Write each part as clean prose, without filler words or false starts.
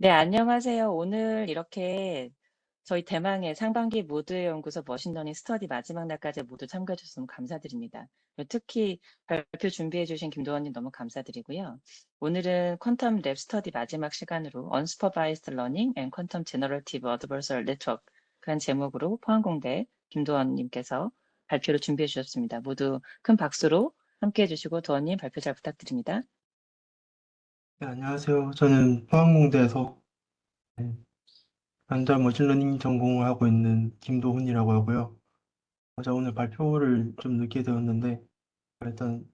네, 안녕하세요. 오늘 이렇게 저희 대망의 상반기 모드 연구소 머신러닝 스터디 마지막 날까지 모두 참가해 주셔서 너무 감사드립니다. 특히 발표 준비해 주신 김도원님 너무 감사드리고요. 오늘은 퀀텀 랩 스터디 마지막 시간으로 Unsupervised Learning and Quantum Generative Adversarial Network 그런 제목으로 포항공대 김도원님께서 발표를 준비해 주셨습니다. 모두 큰 박수로 함께 해주시고 도원님 발표 잘 부탁드립니다. 네, 안녕하세요. 저는 포항공대에서 네, 현재 머신러닝 전공을 하고 있는 김도훈이라고 하고요. 제가 오늘 발표를 좀 늦게 되었는데 일단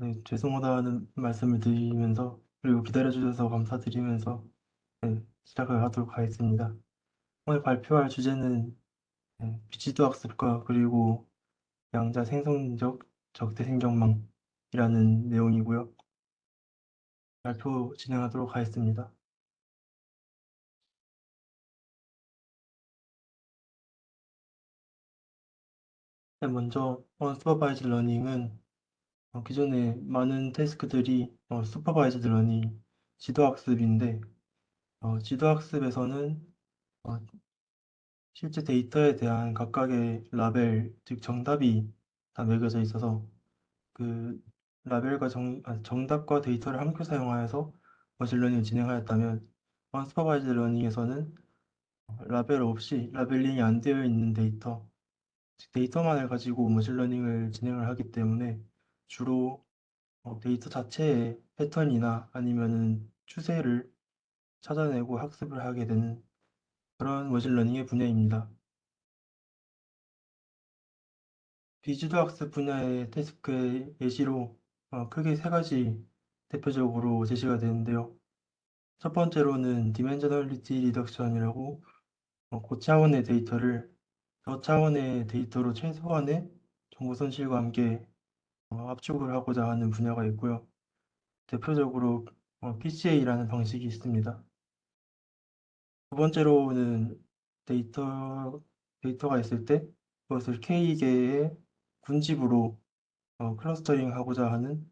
네, 죄송하다는 말씀을 드리면서 그리고 기다려주셔서 감사드리면서 시작을 하도록 하겠습니다. 오늘 발표할 주제는 비지도 학습과 그리고 양자 생성적 적대 생성망이라는 내용이고요. 발표 진행하도록 하겠습니다. 먼저 언슈퍼바이즈 러닝은 기존에 많은 태스크들이 슈퍼바이즈드 러닝, 지도학습인데 지도학습에서는 어, 실제 데이터에 대한 각각의 라벨, 즉 정답이 다 매겨져 있어서 그 라벨과 정답과 데이터를 함께 사용하여서 머신러닝을 진행하였다면 언슈퍼바이즈드 러닝에서는 라벨 없이 라벨링이 안 되어 있는 데이터, 즉 데이터만을 가지고 머신러닝을 진행을 하기 때문에 주로 데이터 자체의 패턴이나 아니면은 추세를 찾아내고 학습을 하게 되는 그런 머신러닝의 분야입니다. 비주도 학습 분야의 태스크의 예시로 크게 세 가지 대표적으로 제시가 되는데요. 첫 번째로는 디멘저널리티 리덕션이라고 고차원의 데이터를 저차원의 데이터로 최소한의 정보 손실과 함께 압축을 하고자 하는 분야가 있고요. 대표적으로 PCA라는 방식이 있습니다. 두 번째로는 데이터가 있을 때 그것을 K개의 군집으로 클러스터링 하고자 하는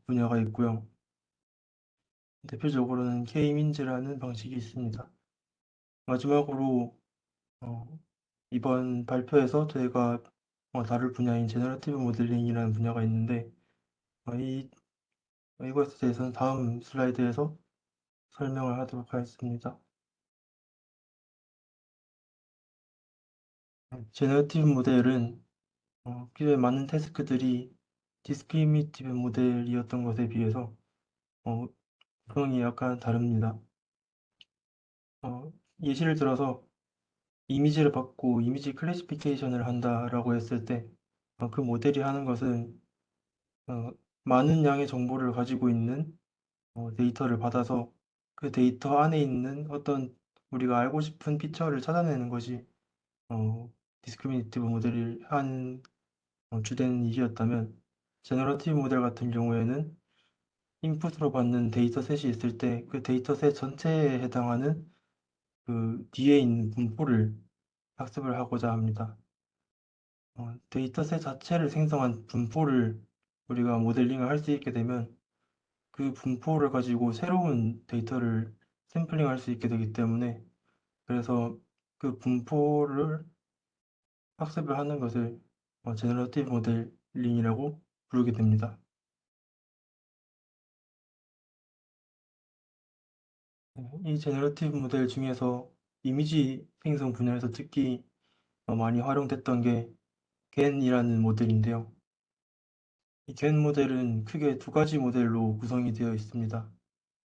분야가 있고요. 대표적으로는 K-민즈라는 방식이 있습니다. 마지막으로 어, 이번 발표에서 저희가 다룰 분야인 제너러티브 모델링이라는 분야가 있는데 이것에 대해서는 다음 슬라이드에서 설명을 하도록 하겠습니다. 제너러티브 모델은 기존에 많은 태스크들이 디스크리미티브 모델이었던 것에 비해서 어, 구성이 약간 다릅니다. 예시를 들어서 이미지를 받고 이미지 클래시피케이션을 한다라고 했을 때 그 모델이 하는 것은 어, 많은 양의 정보를 가지고 있는 데이터를 받아서 그 데이터 안에 있는 어떤 우리가 알고 싶은 피처를 찾아내는 것이 디스크리미티브 모델이 한 주된 일이었다면 제너러티브 모델 같은 경우에는 인풋으로 받는 데이터셋이 있을 때 그 데이터셋 전체에 해당하는 그 뒤에 있는 분포를 학습을 하고자 합니다. 데이터셋 자체를 생성한 분포를 우리가 모델링을 할 수 있게 되면 그 분포를 가지고 새로운 데이터를 샘플링 할 수 있게 되기 때문에 그래서 그 분포를 학습을 하는 것을 제너러티브 모델링이라고 부르게 됩니다. 이 제너러티브 모델 중에서 이미지 생성 분야에서 특히 많이 활용됐던 게 겐이라는 모델인데요. 이 겐 모델은 크게 두 가지 모델로 구성이 되어 있습니다.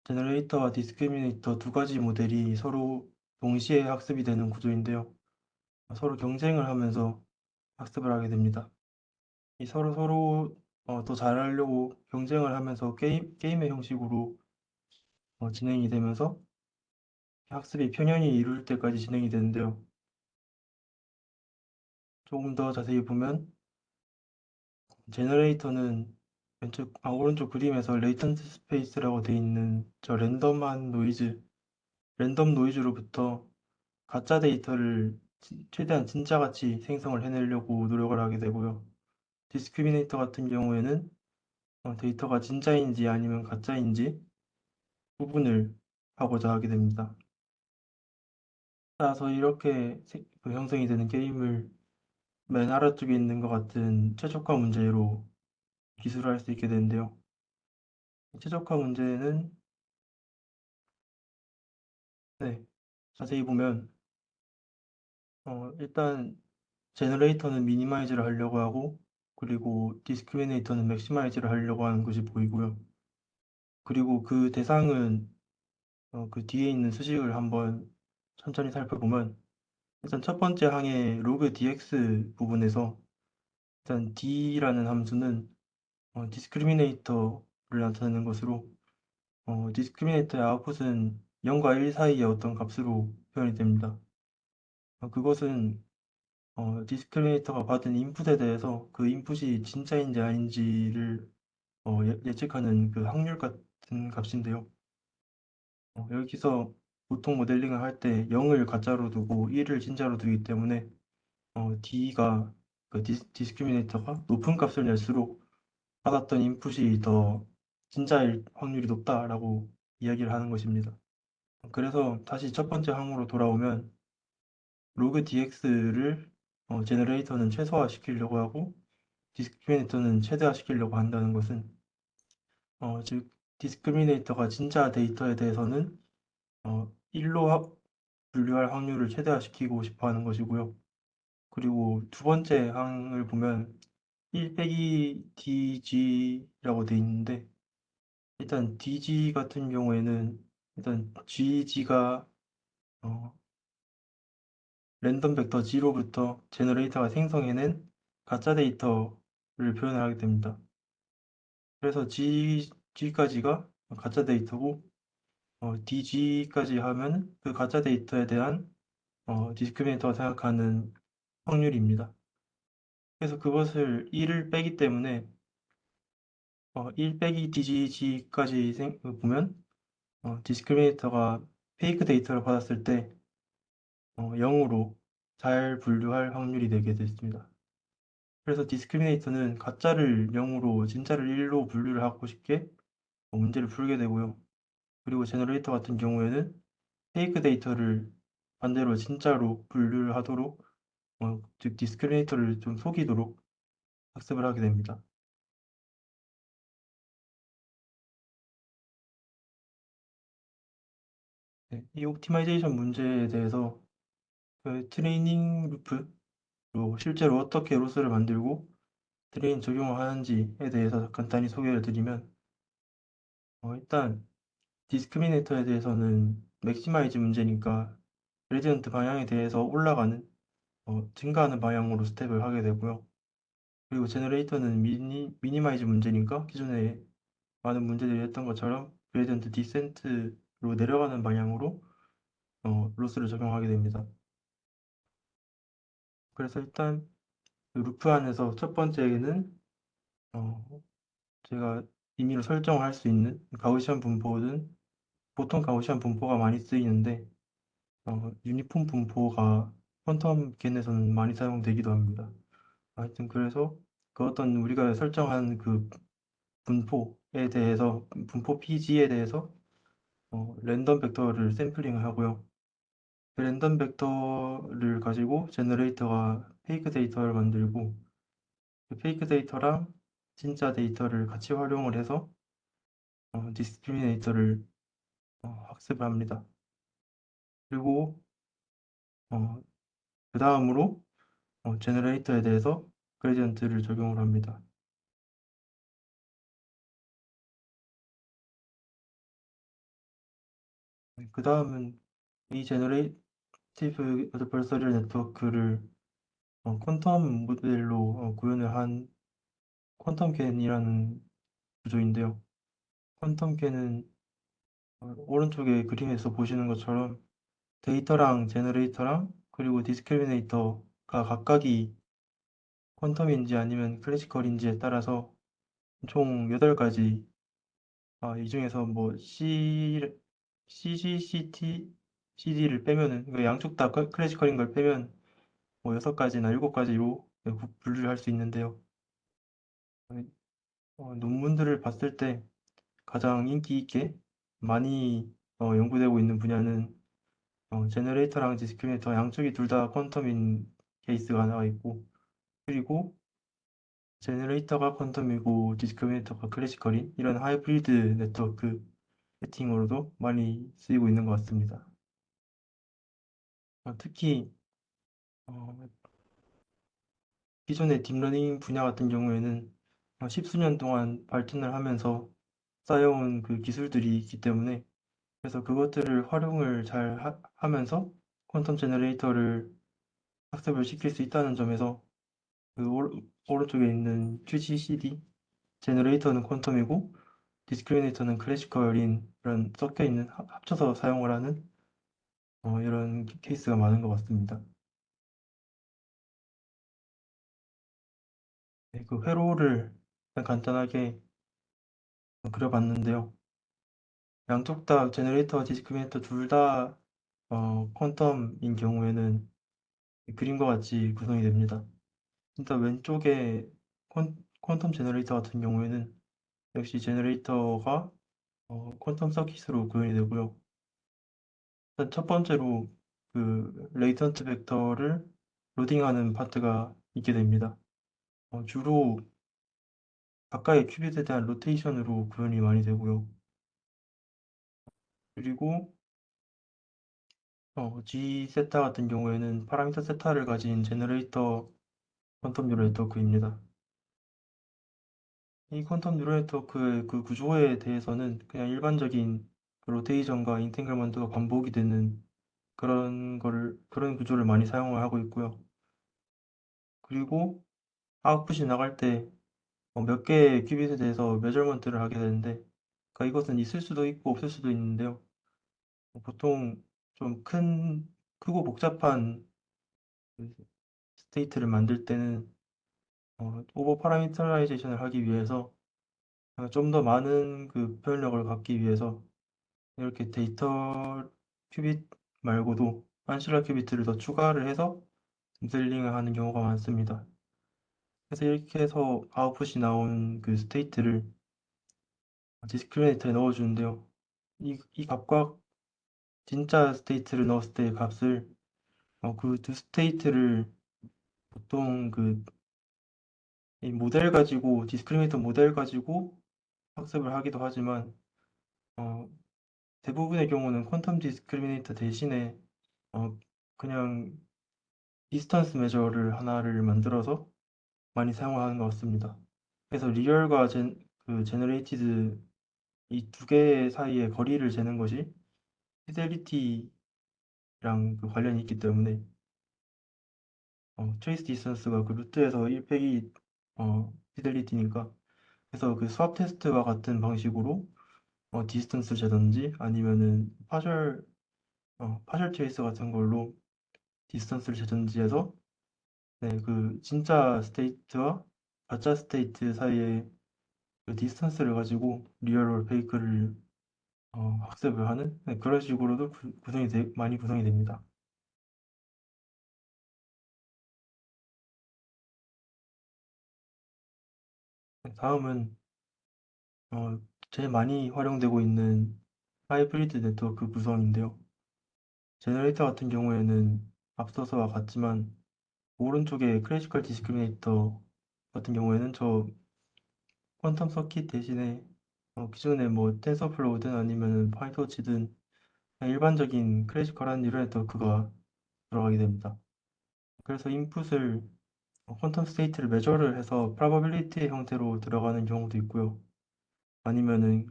제너레이터와 디스크리미네이터 두 가지 모델이 서로 동시에 학습이 되는 구조인데요. 서로 경쟁을 하면서 학습을 하게 됩니다. 이 서로 더 잘하려고 경쟁을 하면서 게임의 형식으로 진행이 되면서 학습이 평연히 이룰 때까지 진행이 되는데요. 조금 더 자세히 보면 제너레이터는 오른쪽 그림에서 레이턴트 스페이스라고 되어 있는 저 랜덤 노이즈로부터 가짜 데이터를 최대한 진짜같이 생성을 해내려고 노력을 하게 되고요. 디스크리미네이터 같은 경우에는 데이터가 진짜인지 아니면 가짜인지 구분을 하고자 하게 됩니다. 따라서 이렇게 형성이 되는 게임을 맨 아래쪽에 있는 것 같은 최적화 문제로 기술할 수 있게 되는데요. 최적화 문제는 네, 자세히 보면 일단 제너레이터는 미니마이즈를 하려고 하고 그리고 디스크리미네이터는 맥시마이즈를 하려고 하는 것이 보이고요. 그리고 그 대상은 그 뒤에 있는 수식을 한번 천천히 살펴보면 일단 첫 번째 항의 로그 dx 부분에서 일단 d라는 함수는 디스크리미네이터를 나타내는 것으로 디스크리미네이터의 아웃풋은 0과 1 사이의 어떤 값으로 표현이 됩니다. 그것은 디스크리미네이터가 받은 인풋에 대해서 그 인풋이 진짜인지 아닌지를 예측하는 그 확률 같은 값인데요. 여기서 보통 모델링을 할 때 0을 가짜로 두고 1을 진짜로 두기 때문에 D가 그 디스크리미네이터가 높은 값을 낼수록 받았던 인풋이 더 진짜일 확률이 높다라고 이야기를 하는 것입니다. 그래서 다시 첫 번째 항으로 돌아오면 로그 dx를 제너레이터는 최소화시키려고 하고 디스크리미네이터는 최대화시키려고 한다는 것은 즉 디스크리미네이터가 진짜 데이터에 대해서는 1로 분류할 확률을 최대화시키고 싶어 하는 것이고요. 그리고 두 번째 항을 보면 1 빼기 dg라고 되어 있는데 일단 dg 같은 경우에는 일단 gg가 랜덤 벡터 G로부터 제너레이터가 생성해낸 가짜 데이터를 표현하게 됩니다. 그래서 G까지가 가짜 데이터고 DG까지 하면 그 가짜 데이터에 대한 디스크리미네이터가 생각하는 확률입니다. 그래서 그것을 1을 빼기 때문에 1 빼기 DG까지 보면 디스크리미네이터가 페이크 데이터를 받았을 때 0으로 잘 분류할 확률이 되게 됐습니다. 그래서 디스크리미네이터는 가짜를 0으로 진짜를 1로 분류를 하고 싶게 문제를 풀게 되고요. 그리고 제너레이터 같은 경우에는 페이크 데이터를 반대로 진짜로 분류를 하도록 즉 디스크리미네이터를 좀 속이도록 학습을 하게 됩니다. 네, 이 옵티마이제이션 문제에 대해서 그 트레이닝 루프로 실제로 어떻게 로스를 만들고 트레인 적용을 하는지에 대해서 간단히 소개를 드리면 일단 디스크리미네이터에 대해서는 맥시마이즈 문제니까 그레디언트 방향에 대해서 올라가는 증가하는 방향으로 스텝을 하게 되고요. 그리고 제너레이터는 미니마이즈 문제니까 기존에 많은 문제들이 했던 것처럼 그레디언트 디센트로 내려가는 방향으로 로스를 적용하게 됩니다. 그래서 일단 그 루프 안에서 첫 번째는 어, 제가 임의로 설정할 수 있는 가우시안 분포는 보통 가우시안 분포가 많이 쓰이는데 유니폼 분포가 퀀텀 겐에서는 많이 사용되기도 합니다. 하여튼 그래서 그 어떤 우리가 설정한 그 분포에 대해서 분포 PG에 대해서 랜덤 벡터를 샘플링을 하고요. 그 랜덤 벡터를 가지고 제너레이터가 페이크 데이터를 만들고 그 페이크 데이터랑 진짜 데이터를 같이 활용을 해서 디스크리미네이터를 학습을 합니다. 그리고 어, 그 다음으로 제너레이터에 대해서 그레디언트를 적용을 합니다. 그 다음은 이 제너레이티브 어드버서리얼 네트워크를 퀀텀 모델로 구현을 한 퀀텀 캔이라는 구조인데요. 퀀텀 캔은 오른쪽에 그림에서 보시는 것처럼 데이터랑 제너레이터랑 그리고 디스크리미네이터가 각각이 퀀텀인지 아니면 클래시컬인지에 따라서 총 8가지 이 중에서 뭐 CGCT, CD를 빼면은 그 양쪽 다 클래시컬인 걸 빼면 뭐 6가지나 7가지로 분류를 할 수 있는데요. 논문들을 봤을 때 가장 인기 있게 많이 연구되고 있는 분야는 제너레이터랑 디스크리미네이터 양쪽이 둘 다 퀀텀인 케이스가 나와 있고, 그리고 제너레이터가 퀀텀이고 디스크리미네이터가 클래시컬인 이런 하이브리드 네트워크 세팅으로도 많이 쓰이고 있는 것 같습니다. 특히 어, 기존의 딥러닝 분야 같은 경우에는 십수년 동안 발전을 하면서 쌓여온 그 기술들이 있기 때문에, 그래서 그것들을 활용을 잘 하면서 퀀텀 제너레이터를 학습을 시킬 수 있다는 점에서 그 오른쪽에 있는 QGCD 제너레이터는 퀀텀이고 디스크리미네이터는 클래시컬인 그런 섞여 있는 합쳐서 사용을 하는 이런 케이스가 많은 것 같습니다. 네, 그 회로를 간단하게 그려봤는데요. 양쪽 다 제너레이터와 디스크리미네이터 둘 다 퀀텀인 경우에는 그림과 같이 구성이 됩니다. 일단 왼쪽에 퀀텀 제너레이터 같은 경우에는 역시 제너레이터가 퀀텀 서킷으로 구현이 되고요. 일단 첫 번째로 그 레이턴트 벡터를 로딩하는 파트가 있게 됩니다. 주로 가까이 큐빗에 대한 로테이션으로 구현이 많이 되고요. 그리고 G 세타 같은 경우에는 파라미터 세타를 가진 제너레이터 퀀텀 뉴럴 네트워크입니다. 이 퀀텀 뉴럴 네트워크의 그 구조에 대해서는 그냥 일반적인 그 로테이션과 인탱글먼트가 반복이 되는 그런 구조를 많이 사용을 하고 있고요. 그리고 아웃풋이 나갈 때 몇 개의 큐빗에 대해서 메저먼트를 하게 되는데, 그러니까 이것은 있을 수도 있고 없을 수도 있는데요. 보통 좀 크고 복잡한 그 스테이트를 만들 때는 오버 파라미터라이제이션을 하기 위해서 좀 더 많은 그 표현력을 갖기 위해서 이렇게 데이터 큐빗 말고도 안실라 큐비트를 더 추가를 해서 모델링을 하는 경우가 많습니다. 그래서 이렇게 해서 아웃풋이 나온 그 스테이트를 디스크리미네이터에 넣어주는데요. 이 값과 진짜 스테이트를 넣었을 때의 값을 그 두 스테이트를 보통 이 모델 가지고 디스크리미네이터 모델 가지고 학습을 하기도 하지만 어, 대부분의 경우는 퀀텀 디스크리미네이터 대신에 어, 그냥 디스턴스 메저를 하나를 만들어서 많이 사용하는 것 같습니다. 그래서 리얼과 그 제너레이티드 이 두 개 사이의 거리를 재는 것이 피델리티랑 그 관련이 있기 때문에 트레이스 디스턴스가 그 루트에서 1 빼기 피델리티니까, 그래서 그 수압 테스트와 같은 방식으로 디스턴스 재든지 아니면은 파셜 트레이스 같은 걸로 디스턴스를 재든지 해서 네, 그 진짜 스테이트와 가짜 스테이트 사이의 그 디스턴스를 가지고 리얼 페이크를 학습을 하는, 네, 그런 식으로도 많이 구성이 됩니다. 네, 다음은 제일 많이 활용되고 있는 하이브리드 네트워크 구성인데요. 제너레이터 같은 경우에는 앞서서와 같지만 오른쪽에 클래시컬 디스크리미네이터 같은 경우에는 저 퀀텀 서킷 대신에 기존에 뭐 텐서플로우든 아니면 파이토치든 일반적인 클래시컬한 뉴럴 네트워크가 들어가게 됩니다. 그래서 인풋을 퀀텀 스테이트를 메저를 해서 프로바빌리티 형태로 들어가는 경우도 있고요. 아니면은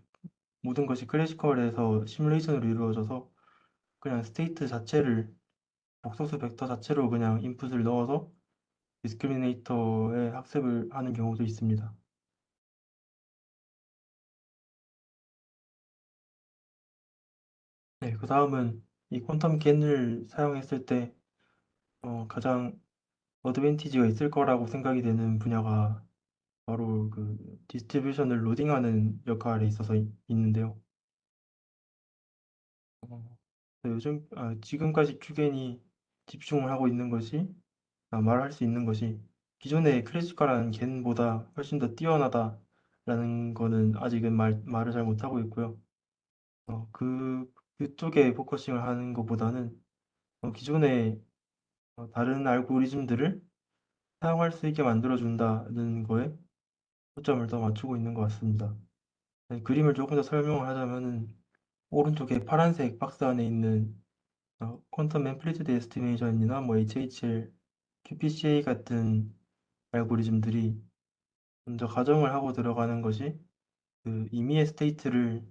모든 것이 클래시컬에서 시뮬레이션으로 이루어져서 그냥 스테이트 자체를 복소수 벡터 자체로 그냥 인풋을 넣어서 디스크리미네이터에 학습을 하는 경우도 있습니다. 네, 그 다음은 이 퀀텀 겐을 사용했을 때 가장 어드밴티지가 있을 거라고 생각이 되는 분야가 바로 그 디스트리뷰션을 로딩하는 역할에 있어서 있는데요. 네, 지금까지 큐겐이 집중을 하고 있는 것이 말할 수 있는 것이 기존의 클래시컬한 겐보다 훨씬 더 뛰어나다라는 거는 아직은 말을 잘 못하고 있고요. 그쪽에 포커싱을 하는 것보다는 기존의 다른 알고리즘들을 사용할 수 있게 만들어준다는 거에 초점을 더 맞추고 있는 것 같습니다. 네, 그림을 조금 더 설명을 하자면은 오른쪽에 파란색 박스 안에 있는 퀀텀 앰플리튜드 에스티메이션이나 뭐 HHL, QPCA 같은 알고리즘들이 먼저 가정을 하고 들어가는 것이 그 임의의 스테이트를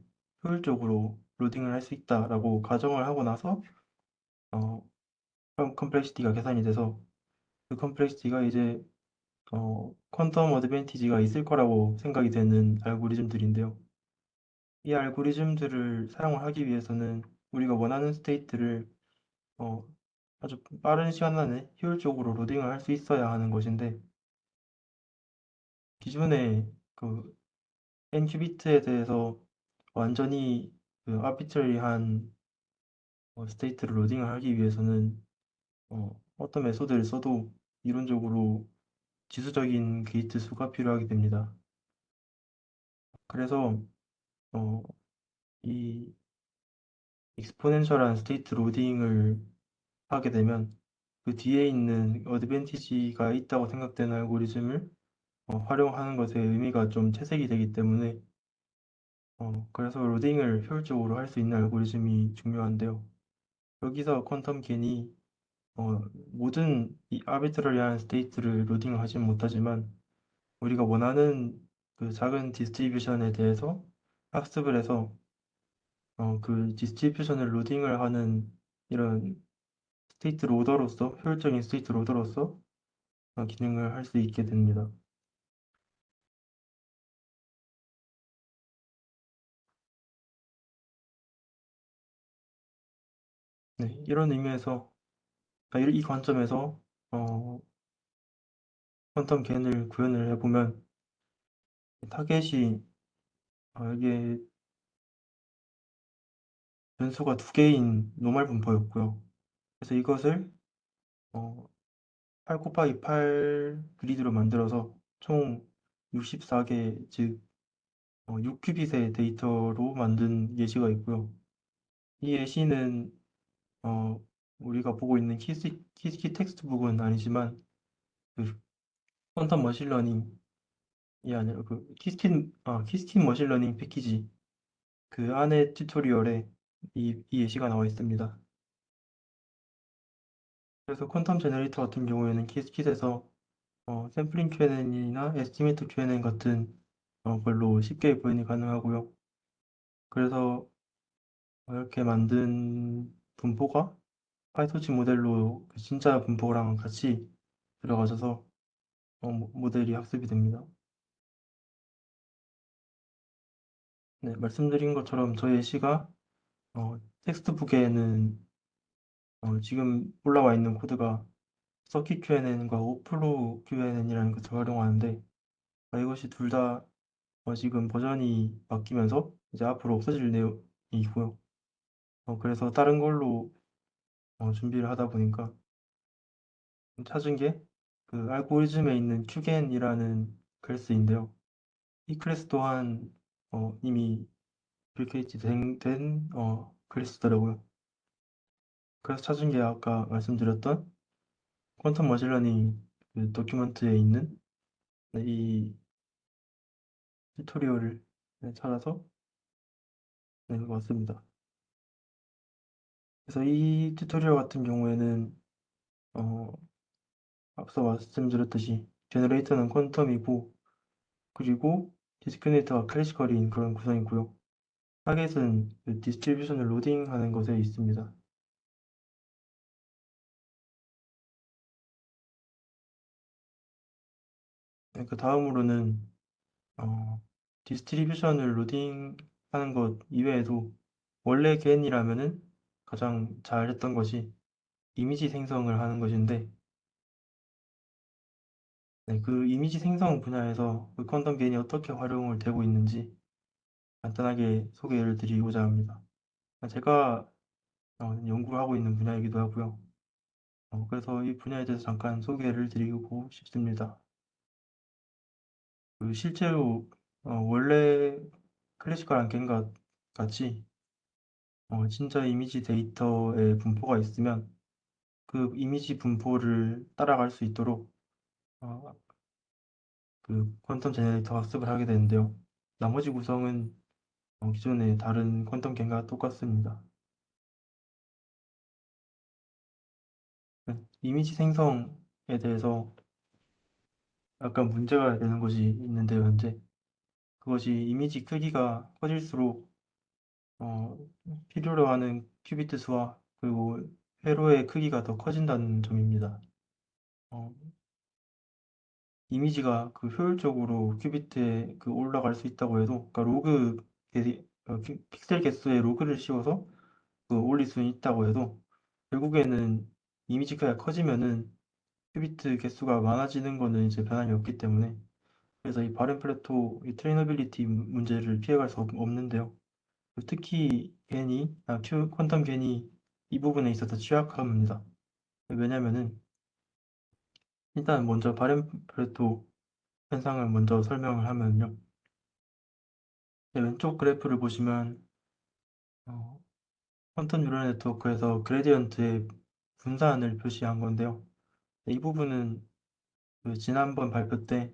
효율적으로 로딩을 할 수 있다라고 가정을 하고 나서 어, 컴플렉시티가 계산이 돼서 그 컴플렉시티가 이제 퀀텀 어드밴티지가 있을 거라고 생각이 되는 알고리즘들인데요. 이 알고리즘들을 사용을 하기 위해서는 우리가 원하는 스테이트를 어, 아주 빠른 시간 안에 효율적으로 로딩을 할 수 있어야 하는 것인데 기존의 그 n큐비트에 대해서 완전히 그 아비트러리한 스테이트를 로딩을 하기 위해서는 어떤 메소드를 써도 이론적으로 지수적인 게이트 수가 필요하게 됩니다. 그래서 어, 이 익스포넨셜한 스테이트 로딩을 하게 되면 그 뒤에 있는 어드밴티지가 있다고 생각되는 알고리즘을 활용하는 것에 의미가 좀 채색이 되기 때문에 그래서 로딩을 효율적으로 할 수 있는 알고리즘이 중요한데요. 여기서 퀀텀 겐이 모든 이 아비트러리한 스테이트를 로딩을 하진 못하지만 우리가 원하는 그 작은 디스트리뷰션에 대해서 학습을 해서 그 디스트리뷰션을 로딩을 하는 이런 스테이트 로더로서 효율적인 스테이트 로더로서 기능을 할 수 있게 됩니다. 네, 이런 의미에서 이 관점에서 어, 퀀텀 겐을 구현을 해보면 타겟이 이게 변수가 두 개인 노멀 분포였고요. 그래서 이것을 어, 8 곱하기 8 그리드로 만들어서 총 64개, 즉 6큐빗의 데이터로 만든 예시가 있고요. 이 예시는 어, 우리가 보고 있는 키 텍스트북은 아니지만 그 퀀텀 머신러닝이 아니라 그 키스킨 머신러닝 패키지 그 안에 튜토리얼에 이 예시가 나와 있습니다. 그래서 퀀텀 제너레이터 같은 경우에는 키스킷에서 샘플링 QNN이나 에스티메이터 QNN 같은 걸로 쉽게 구현이 가능하고요. 그래서 이렇게 만든 분포가 파이토치 모델로 그 진짜 분포랑 같이 들어가셔서 모델이 학습이 됩니다. 네, 말씀드린 것처럼 저의 시가 텍스트북에는 지금 올라와 있는 코드가 서킷 QNN과 오플로 QNN이라는 것을 활용하는데 이것이 둘 다 지금 버전이 바뀌면서 이제 앞으로 없어질 내용이고요. 그래서 다른 걸로 준비를 하다 보니까 찾은 게 그 알고리즘에 있는 QGen이라는 클래스인데요. 이 클래스 또한 이미 뷰케이지 된 클래스더라고요. 그래서 찾은 게 아까 말씀드렸던 퀀텀 머신러닝 그 도큐먼트에 있는 네, 이 튜토리얼을 네, 찾아서 네, 왔습니다. 그래서 이 튜토리얼 같은 경우에는 어, 앞서 말씀드렸듯이 제너레이터는 퀀텀이고 그리고 디스크리미네이터가 클래시컬인 그런 구성이고요. 타겟은 그 디스트리뷰션을 로딩하는 것에 있습니다. 네, 그 다음으로는 어, 디스트리뷰션을 로딩하는 것 이외에도 원래 겐이라면은 가장 잘했던 것이 이미지 생성을 하는 것인데 네, 그 이미지 생성 분야에서 그 퀀텀 겐이 어떻게 활용을 되고 있는지 간단하게 소개를 드리고자 합니다. 제가 연구를 하고 있는 분야이기도 하고요. 그래서 이 분야에 대해서 잠깐 소개를 드리고 싶습니다. 그 실제로 원래 클래시컬 안겐과 같이 진짜 이미지 데이터의 분포가 있으면 그 이미지 분포를 따라갈 수 있도록 어, 그 퀀텀 제너레이터 학습을 하게 되는데요. 나머지 구성은 기존의 다른 퀀텀 겐과 똑같습니다. 네, 이미지 생성에 대해서 약간 문제가 되는 것이 있는데요, 현재. 그것이 이미지 크기가 커질수록 어, 필요로 하는 큐비트 수와 그리고 회로의 크기가 더 커진다는 점입니다. 어, 이미지가 그 효율적으로 큐비트에 그 올라갈 수 있다고 해도, 그러니까 픽셀 개수에 로그를 씌워서 그 올릴 수 있다고 해도 결국에는 이미지 크기가 커지면은 큐비트 개수가 많아지는 거는 이제 변함이 없기 때문에, 그래서 이 바렌 플래토 이 트레이너빌리티 문제를 피해갈 수 없는데요. 특히 퀀텀 겐이 이 부분에 있어서 취약합니다. 왜냐면은 일단 먼저 바렌 플래토 현상을 먼저 설명을 하면요. 네, 왼쪽 그래프를 보시면 어, 퀀텀 뉴럴 네트워크에서 그레디언트의 분산을 표시한 건데요. 이 부분은 그 지난번 발표 때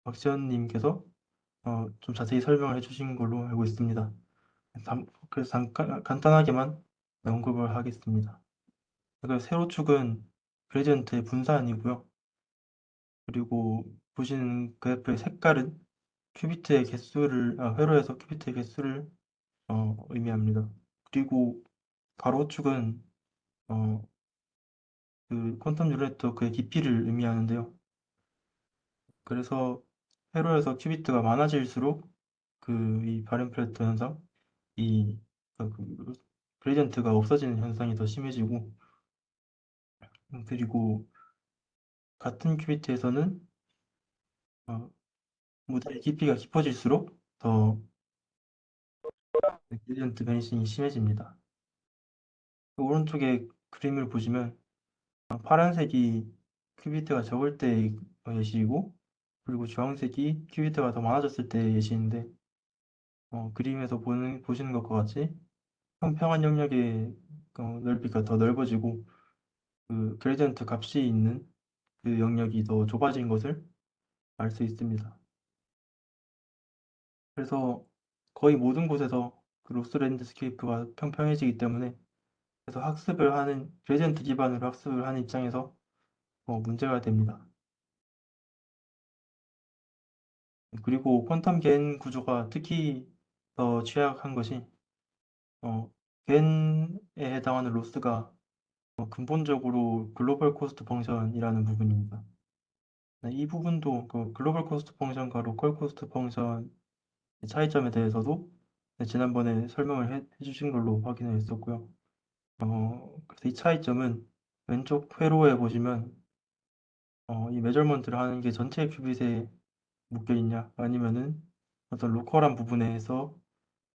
박지원님께서 좀 자세히 설명을 해주신 걸로 알고 있습니다. 그래서 잠깐 간단하게만 언급을 하겠습니다. 그 세로축은 그레디언트의 분산이고요. 그리고 보시는 그래프의 색깔은 회로에서 큐비트의 개수를 의미합니다. 그리고 가로축은 어, 그 퀀텀 뉴럴 네트워크의 깊이를 의미하는데요. 그래서 회로에서 큐비트가 많아질수록 이 바렌 플래트 현상, 이 그레디언트가 없어지는 현상이 더 심해지고, 그리고 같은 큐비트에서는 어, 모델의 깊이가 깊어질수록 더 그레디언트 베니싱이 심해집니다. 그 오른쪽에 그림을 보시면 파란색이 큐비트가 적을 때 예시이고, 그리고 주황색이 큐비트가 더 많아졌을 때 예시인데, 그림에서 보시는 것과 같이 평평한 영역의 넓이가 더 넓어지고 그 그레디언트 값이 있는 그 영역이 더 좁아진 것을 알 수 있습니다. 그래서 거의 모든 곳에서 그 로스 랜드스케이프가 평평해지기 때문에, 그래서 그레디언트 기반으로 학습을 하는 입장에서 문제가 됩니다. 그리고 퀀텀 겐 구조가 특히 더 취약한 것이 어, 겐에 해당하는 로스가 근본적으로 글로벌 코스트 펑션이라는 부분입니다. 네, 이 부분도 그 글로벌 코스트 펑션과 로컬 코스트 펑션 차이점에 대해서도 지난번에 설명을 해주신 걸로 확인을 했었고요. 그래서 이 차이점은 왼쪽 회로에 보시면 이 메저먼트를 하는 게 전체 큐빗에 묶여 있냐, 아니면은 어떤 로컬한 부분에서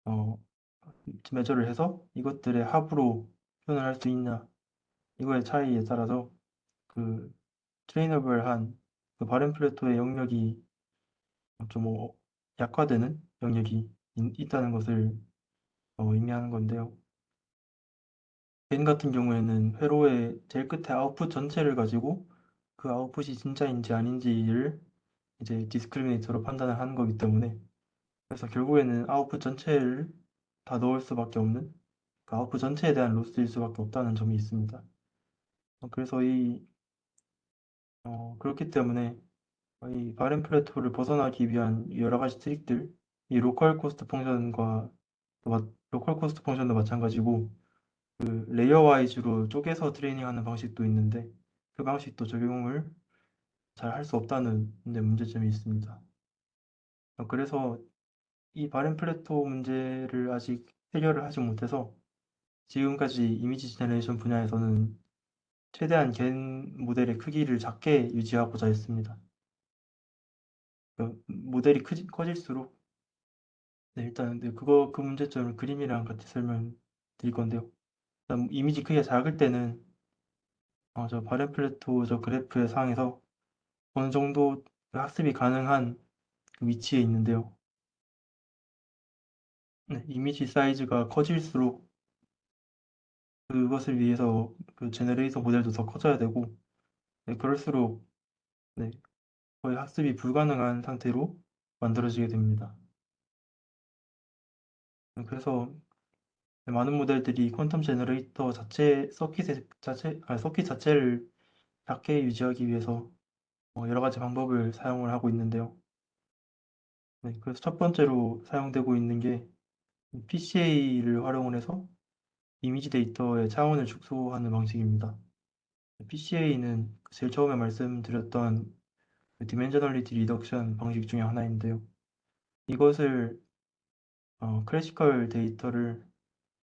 어, 메저를 해서 이것들의 합으로 표현을 할 수 있냐, 이거의 차이에 따라서 그 트레이너블한 그 바렌 플래토의 영역이 좀 약화되는 영역이 있다는 것을 의미하는 건데요. 겐 같은 경우에는 회로의 제일 끝에 아웃풋 전체를 가지고 그 아웃풋이 진짜인지 아닌지를 이제 디스크리미네이터로 판단을 하는 거기 때문에, 그래서 결국에는 아웃풋 전체를 다 넣을 수밖에 없는, 그 아웃풋 전체에 대한 로스일 수밖에 없다는 점이 있습니다. 그래서 그렇기 때문에 이 바렌 플래토를 벗어나기 위한 여러 가지 트릭들, 이 로컬 코스트 펑션도 마찬가지고 그 레이어 와이즈로 쪼개서 트레이닝하는 방식도 있는데, 그 방식도 적용을 잘 할 수 없다는 문제점이 있습니다. 그래서 이 바렌 플래토 문제를 아직 해결을 하지 못해서 지금까지 이미지 제너레이션 분야에서는 최대한 겐 모델의 크기를 작게 유지하고자 했습니다. 모델이 커질수록, 네, 일단 그 문제점을 그림이랑 같이 설명드릴 건데요. 일단 이미지 크기가 작을 때는 저 바렌 플래토 저 그래프의 상에서 어느 정도 그 학습이 가능한 그 위치에 있는데요. 네, 이미지 사이즈가 커질수록 그것을 위해서 그 제너레이터 모델도 더 커져야 되고, 네, 그럴수록 네, 거의 학습이 불가능한 상태로 만들어지게 됩니다. 그래서 많은 모델들이 퀀텀 제너레이터 서킷 자체를 작게 유지하기 위해서 여러 가지 방법을 사용을 하고 있는데요. 네, 그래서 첫 번째로 사용되고 있는 게 PCA를 활용을 해서 이미지 데이터의 차원을 축소하는 방식입니다. PCA는 제일 처음에 말씀드렸던 디멘셔널리티 리덕션 방식 중에 하나인데요. 이것을 클래시컬 데이터를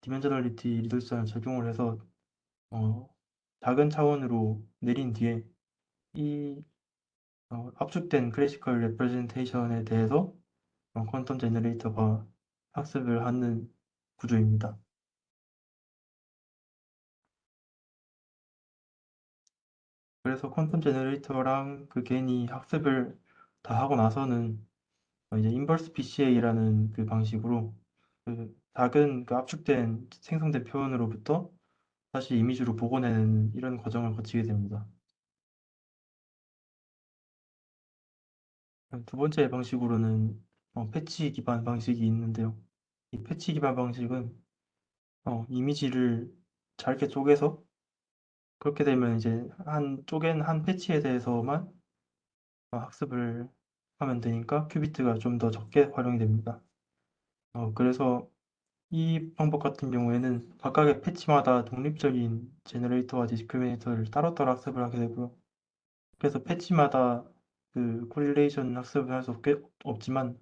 디멘셔널리티 리덕션을 적용을 해서 어, 작은 차원으로 내린 뒤에 이 압축된 클래시컬 레프레젠테이션에 대해서 퀀텀 제너레이터가 학습을 하는 구조입니다. 그래서 퀀텀 제너레이터랑 그 괜히 학습을 다 하고 나서는 이제 인버스 PCA라는 그 방식으로 그 작은 그 압축된 생성된 표현으로부터 다시 이미지로 복원해내는 이런 과정을 거치게 됩니다. 두 번째 방식으로는 패치 기반 방식이 있는데요. 이 패치 기반 방식은 이미지를 잘게 쪼개서 그렇게 되면 이제 쪼갠 한 패치에 대해서만 학습을 하면 되니까 큐비트가 좀 더 적게 활용이 됩니다. 그래서 이 방법 같은 경우에는 각각의 패치마다 독립적인 제너레이터와 디스크리미네이터를 따로따로 학습을 하게 되고요. 그래서 패치마다 그 코릴레이션 학습을 할 수 없지만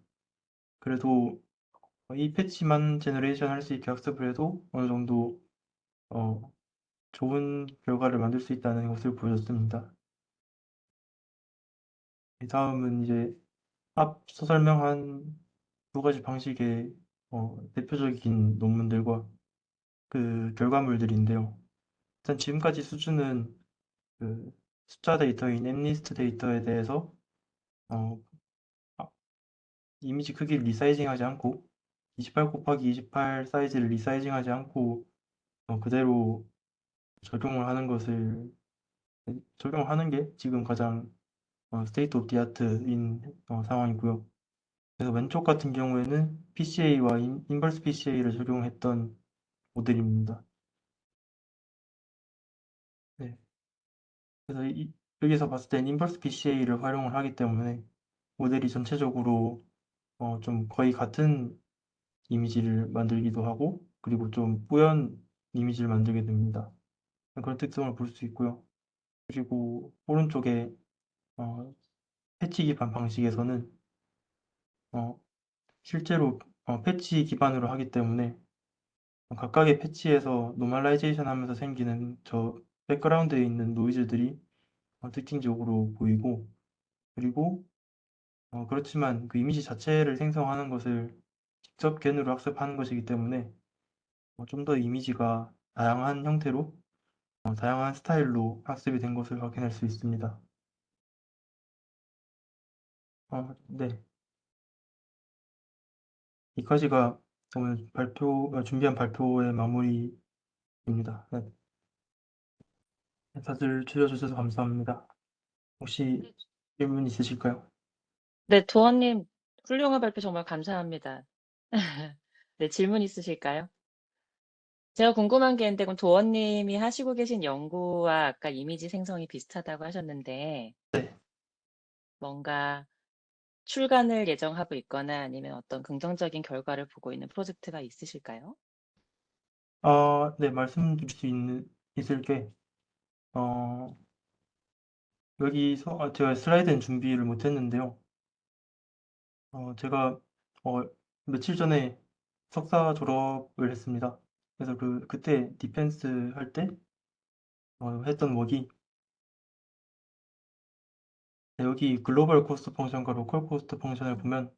그래도 이 패치만 제너레이션 할 수 있게 학습을 해도 어느 정도 어, 좋은 결과를 만들 수 있다는 것을 보여줬습니다. 이 다음은 이제 앞서 설명한 두 가지 방식의 대표적인 논문들과 그 결과물들인데요. 일단 지금까지 수준은 그 숫자 데이터인 엠리스트 데이터에 대해서 어, 아, 이미지 크기를 리사이징하지 않고 28 곱하기 28 사이즈를 리사이징하지 않고 그대로 적용을 하는 것을 적용하는 게 지금 가장 스테이트 오브 디 아트인 상황이고요. 그래서 왼쪽 같은 경우에는 PCA와 인버스 PCA를 적용했던 모델입니다. 네. 그래서 여기서 봤을 땐 인버스 PCA를 활용을 하기 때문에 모델이 전체적으로 좀 거의 같은 이미지를 만들기도 하고 그리고 좀 뿌연 이미지를 만들게 됩니다. 그런 특성을 볼 수 있고요. 그리고 오른쪽에 어, 패치 기반 방식에서는 어, 실제로 패치 기반으로 하기 때문에 각각의 패치에서 노멀라이제이션 하면서 생기는 저 백그라운드에 있는 노이즈들이 특징적으로 보이고 그리고 그렇지만 그 이미지 자체를 생성하는 것을 직접 겐으로 학습하는 것이기 때문에 좀 더 이미지가 다양한 형태로 다양한 스타일로 학습이 된 것을 확인할 수 있습니다. 네. 여기까지가 오늘 준비한 발표의 마무리입니다. 네. 다들 들려주셔서 감사합니다. 혹시 질문 있으실까요? 네, 도원님, 훌륭한 발표 정말 감사합니다. 네, 질문 있으실까요? 제가 궁금한 게 있는데, 그럼 도원님이 하시고 계신 연구와 아까 이미지 생성이 비슷하다고 하셨는데, 네. 뭔가 출간을 예정하고 있거나 아니면 어떤 긍정적인 결과를 보고 있는 프로젝트가 있으실까요? 네, 말씀드릴 수 있을 게, 어, 여기서, 제가 슬라이드는 준비를 못했는데요. 제가, 어, 며칠 전에 석사 졸업을 했습니다. 그래서 그때 디펜스 할 때, 했던 워기, 네, 여기 글로벌 코스트 펑션과 로컬 코스트 펑션을 보면,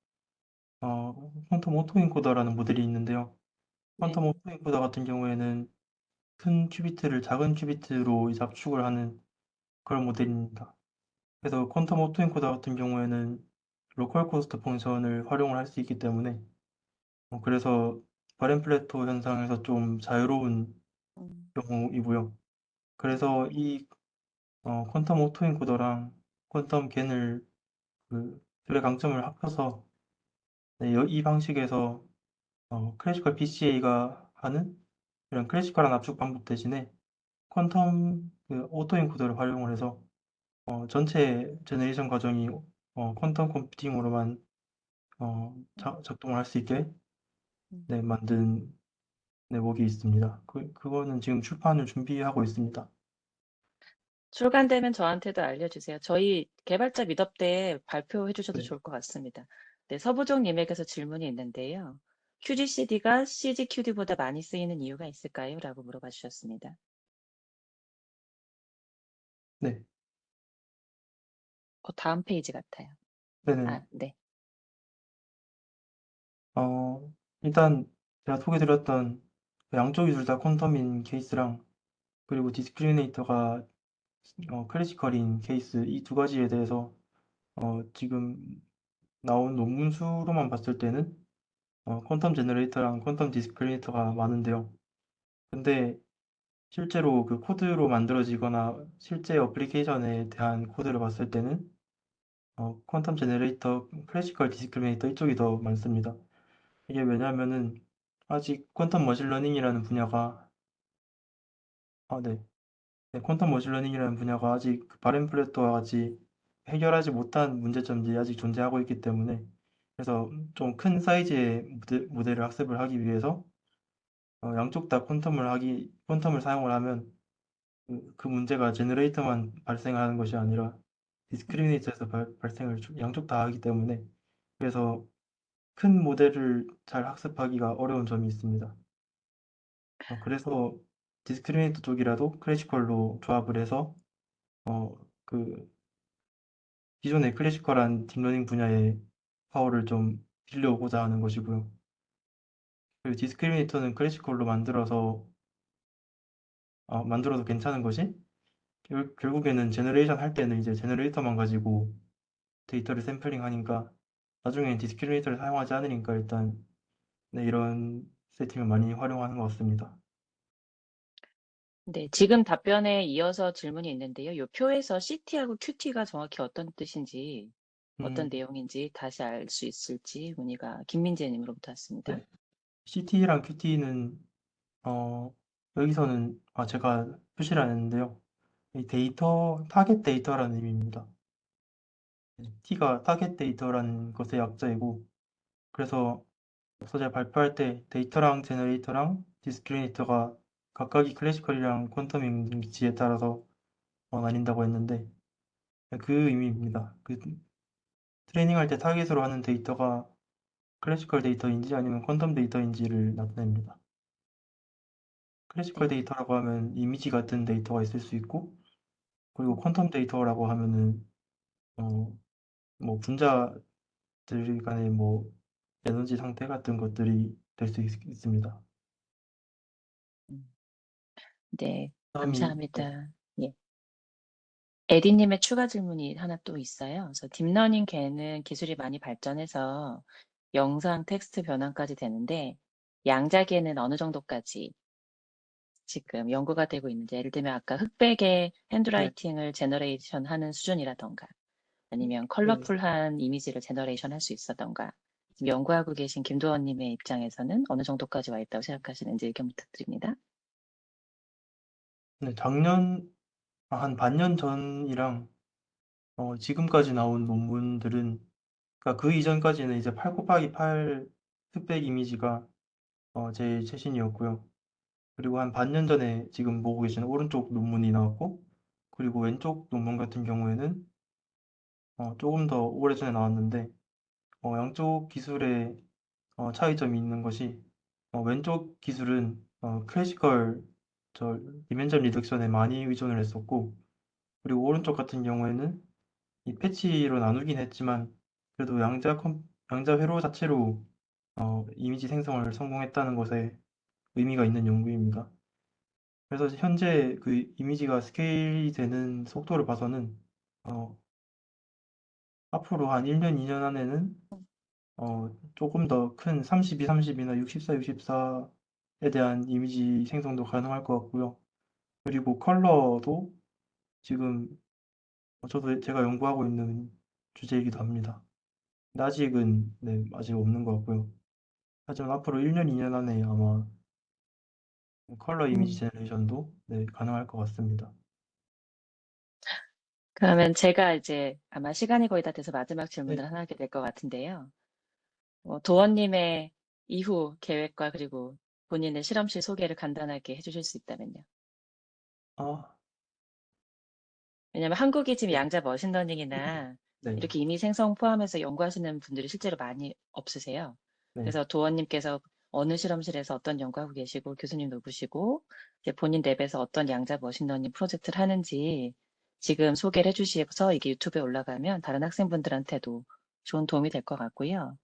퀀텀 오토인코더라는 모델이 있는데요. 네. 퀀텀 오토인코더 같은 경우에는 큰 큐비트를 작은 큐비트로 이제 압축을 하는 그런 모델입니다. 그래서 퀀텀 오토엔코더 같은 경우에는 로컬 코스트 펑션을 활용을 할 수 있기 때문에 그래서 바렌플래토 현상에서 좀 자유로운 음, 경우이고요. 그래서 이 퀀텀 오토엔코더랑 퀀텀 겐을 둘의 강점을 합쳐서 네, 이 방식에서 클래시컬 PCA가 하는 이런 클래시컬한 압축 방법 대신에 퀀텀 오토엔코더를 활용을 해서 전체 제너레이션 과정이 퀀텀 컴퓨팅으로만 작동을 할 수 있게 음. 네, 만든 내목이 있습니다. 그거는 지금 출판을 준비하고 있습니다. 출간되면 저한테도 알려주세요. 저희 개발자 미덕 때 발표해 주셔도 네, 좋을 것 같습니다. 네, 서부종님에게서 질문이 있는데요. QGCD가 CGQD보다 많이 쓰이는 이유가 있을까요? 라고 물어봐 주셨습니다. 네, 그 다음 페이지 같아요. 네네. 아, 네. 일단 제가 소개드렸던 양쪽이 둘 다 퀀텀인 케이스랑 그리고 디스크리미네이터가 클래시컬인 케이스 이 두 가지에 대해서 지금 나온 논문 수로만 봤을 때는 퀀텀 제너레이터랑 퀀텀 디스크리미네이터가 많은데요. 근데 실제로 그 코드로 만들어지거나 실제 어플리케이션에 대한 코드를 봤을 때는 퀀텀 제너레이터, 클래시컬 디스크리미네이터 이쪽이 더 많습니다. 이게 왜냐면은 아직 퀀텀 머신러닝이라는 분야가 네. 네, 퀀텀 머신러닝이라는 분야가 아직 그 바렌플랫도와 같이 해결하지 못한 문제점들이 아직 존재하고 있기 때문에 그래서 좀 큰 사이즈의 모델을 학습을 하기 위해서 양쪽 다 퀀텀을 사용을 하면 그 문제가 제너레이터만 발생하는 것이 아니라 디스크리미네이터에서 발생을 양쪽 다 하기 때문에 그래서 큰 모델을 잘 학습하기가 어려운 점이 있습니다. 그래서 디스크리미네이터 쪽이라도 클래시컬로 조합을 해서 그 기존의 클래시컬한 딥러닝 분야의 파워를 좀 빌려오고자 하는 것이고요. 그리고 디스크리미네이터는 클래시컬로 만들어도 괜찮은 것이 결국에는 제너레이션 할 때는 이제 제너레이터만 가지고 데이터를 샘플링 하니까 나중엔 디스크리미네이터를 사용하지 않으니까 일단 네, 이런 세팅을 많이 활용하는 것 같습니다. 네, 지금 답변에 이어서 질문이 있는데요. 이 표에서 CT하고 QT가 정확히 어떤 뜻인지, 어떤 음, 내용인지 다시 알 수 있을지 문의가 김민재님으로부터 왔습니다. 네. CT랑 QT는 여기서는 제가 표시를 안 했는데요. 이 타겟 데이터라는 의미입니다. T가 타겟 데이터라는 것의 약자이고, 그래서 제가 발표할 때 데이터랑 제너레이터랑 디스크리미네이터가 각각이 클래시컬이랑 퀀텀인지에 따라서 나뉜다고 했는데, 그 의미입니다. 트레이닝할 때 타겟으로 하는 데이터가 클래시컬 데이터인지 아니면 퀀텀 데이터인지를 나타냅니다. 클래시컬 네. 데이터라고 하면 이미지 같은 데이터가 있을 수 있고, 그리고 음, 퀀텀 데이터라고 하면은 어, 뭐 분자들 간의 뭐 에너지 상태 같은 것들이 될 수 있습니다. 음. 네, 다음이 네, 감사합니다. 예. 에디님의 추가 질문이 하나 또 있어요. 그래서 딥러닝 개는 기술이 많이 발전해서 영상, 텍스트 변환까지 되는데 양자기에는 어느 정도까지 지금 연구가 되고 있는지, 예를 들면 아까 흑백의 네, 핸드라이팅을 제너레이션 하는 수준이라던가 아니면 네, 컬러풀한 이미지를 제너레이션 할 수 있었던가 지금 연구하고 계신 김도원님의 입장에서는 어느 정도까지 와 있다고 생각하시는지 의견 부탁드립니다. 네, 한 반년 전이랑 지금까지 나온 논문들은 그러니까 그 이전까지는 이제 8 곱하기 8 흑백 이미지가 제일 최신이었고요. 그리고 한 반년 전에 지금 보고 계시는 오른쪽 논문이 나왔고, 그리고 왼쪽 논문 같은 경우에는 조금 더 오래전에 나왔는데, 양쪽 기술의 차이점이 있는 것이, 왼쪽 기술은 클래시컬 디멘전 리덕션에 많이 의존을 했었고, 그리고 오른쪽 같은 경우에는 이 패치로 나누긴 했지만, 그래도 양자 회로 자체로 이미지 생성을 성공했다는 것에 의미가 있는 연구입니다. 그래서 현재 그 이미지가 스케일이 되는 속도를 봐서는 어, 앞으로 한 1년, 2년 안에는 조금 더 큰 32, 30이나 64, 64 대한 이미지 생성도 가능할 것 같고요. 그리고 컬러도 지금 저도 제가 연구하고 있는 주제이기도 합니다. 근데 아직은 네 아직 없는 것 같고요. 하지만 앞으로 1년, 2년 안에 아마 컬러 이미지 음. 제너레이션도 네 가능할 것 같습니다. 그러면 제가 이제 아마 시간이 거의 다 돼서 마지막 네. 질문을 하나 하게 될 것 같은데요. 도원님의 이후 계획과 그리고 본인의 실험실 소개를 간단하게 해주실 수 있다면요. 아 왜냐하면 한국이 지금 네. 양자 머신러닝이나 네. 이렇게 이미 생성 포함해서 연구하시는 분들이 실제로 많이 없으세요. 네. 그래서 도원님께서 어느 실험실에서 어떤 연구하고 계시고 교수님 누구시고 이제 본인 랩에서 어떤 양자 머신러닝 프로젝트를 하는지 지금 소개를 해주셔서 이게 유튜브에 올라가면 다른 학생분들한테도 좋은 도움이 될 것 같고요.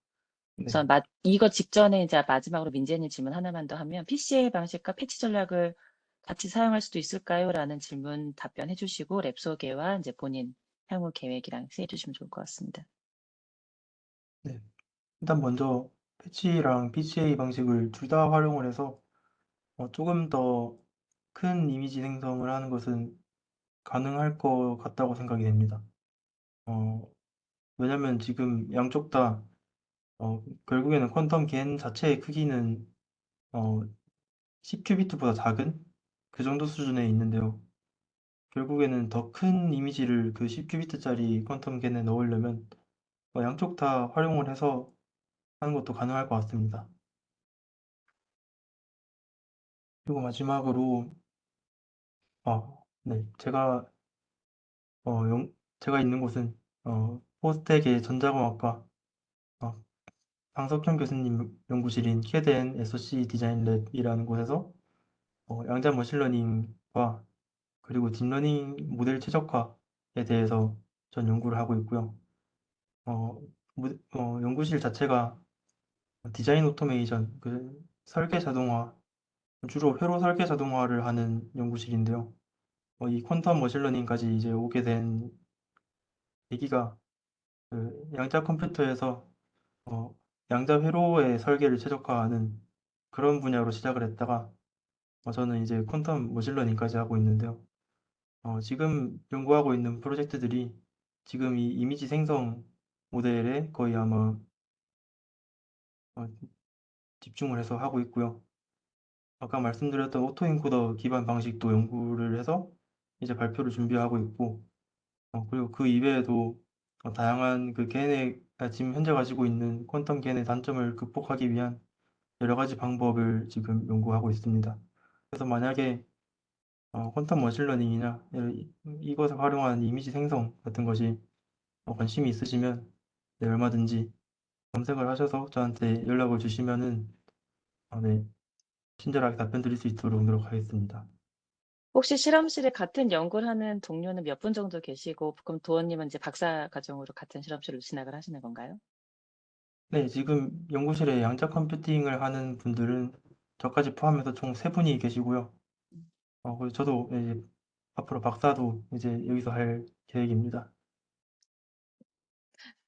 네. 우선 이거 직전에 이제 마지막으로 민재님 질문 하나만 더 하면 PCA 방식과 패치 전략을 같이 사용할 수도 있을까요? 라는 질문 답변해 주시고 랩 소개와 이제 본인 향후 계획이랑 해 주시면 좋을 것 같습니다. 네. 일단 먼저 패치랑 PCA 방식을 둘 다 활용을 해서 조금 더 큰 이미지 생성을 하는 것은 가능할 것 같다고 생각이 됩니다. 어 왜냐면 지금 양쪽 다 결국에는 퀀텀 갠 자체의 크기는 어 10큐비트보다 작은 그 정도 수준에 있는데요. 결국에는 더 큰 이미지를 그 10큐비트짜리 퀀텀 갠에 넣으려면 양쪽 다 활용을 해서 하는 것도 가능할 것 같습니다. 그리고 마지막으로 네. 어 연 제가 있는 곳은 포스텍의 전자공학과 어 강석현 교수님 연구실인 캐덴 SOC 디자인 랩이라는 곳에서 양자 머신러닝과 그리고 딥러닝 모델 최적화에 대해서 전 연구를 하고 있고요. 어 연구실 자체가 디자인 오토메이션 설계 자동화 주로 회로 설계 자동화를 하는 연구실인데요. 이 퀀텀 머신러닝까지 이제 오게 된 계기가 양자 컴퓨터에서 양자 회로의 설계를 최적화하는 그런 분야로 시작을 했다가 저는 이제 퀀텀 머신러닝까지 하고 있는데요. 지금 연구하고 있는 프로젝트들이 지금 이 이미지 생성 모델에 거의 아마 어 집중을 해서 하고 있고요. 아까 말씀드렸던 오토엔코더 기반 방식도 연구를 해서 이제 발표를 준비하고 있고 그리고 그 이외에도 다양한 그 겐의 지금 현재 가지고 있는 퀀텀 겐의 단점을 극복하기 위한 여러 가지 방법을 지금 연구하고 있습니다. 그래서 만약에 퀀텀 머신러닝이나 이것을 활용한 이미지 생성 같은 것이 관심이 있으시면 네, 얼마든지 검색을 하셔서 저한테 연락을 주시면은 네, 친절하게 답변 드릴 수 있도록 노력하겠습니다. 혹시 실험실에 같은 연구를 하는 동료는 몇 분 정도 계시고 그럼 도원님은 이제 박사 과정으로 같은 실험실로 진학을 하시는 건가요? 네, 지금 연구실에 양자 컴퓨팅을 하는 분들은 저까지 포함해서 총 3분이 계시고요. 그리고 저도 이제 앞으로 박사도 이제 여기서 할 계획입니다.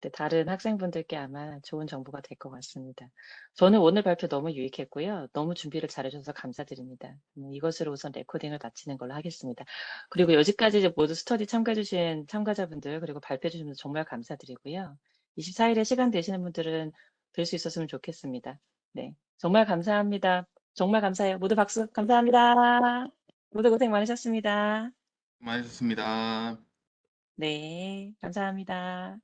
네, 다른 학생분들께 아마 좋은 정보가 될 것 같습니다. 저는 오늘 발표 너무 유익했고요. 너무 준비를 잘해주셔서 감사드립니다. 이것으로 우선 레코딩을 마치는 걸로 하겠습니다. 그리고 여기까지 이제 모두 스터디 참가해주신 참가자분들 그리고 발표해주신 분들 정말 감사드리고요. 24일에 시간 되시는 분들은 뵐 수 있었으면 좋겠습니다. 네, 정말 감사합니다. 정말 감사해요. 모두 박수 감사합니다. 모두 고생 많으셨습니다. 많으셨습니다. 네, 감사합니다.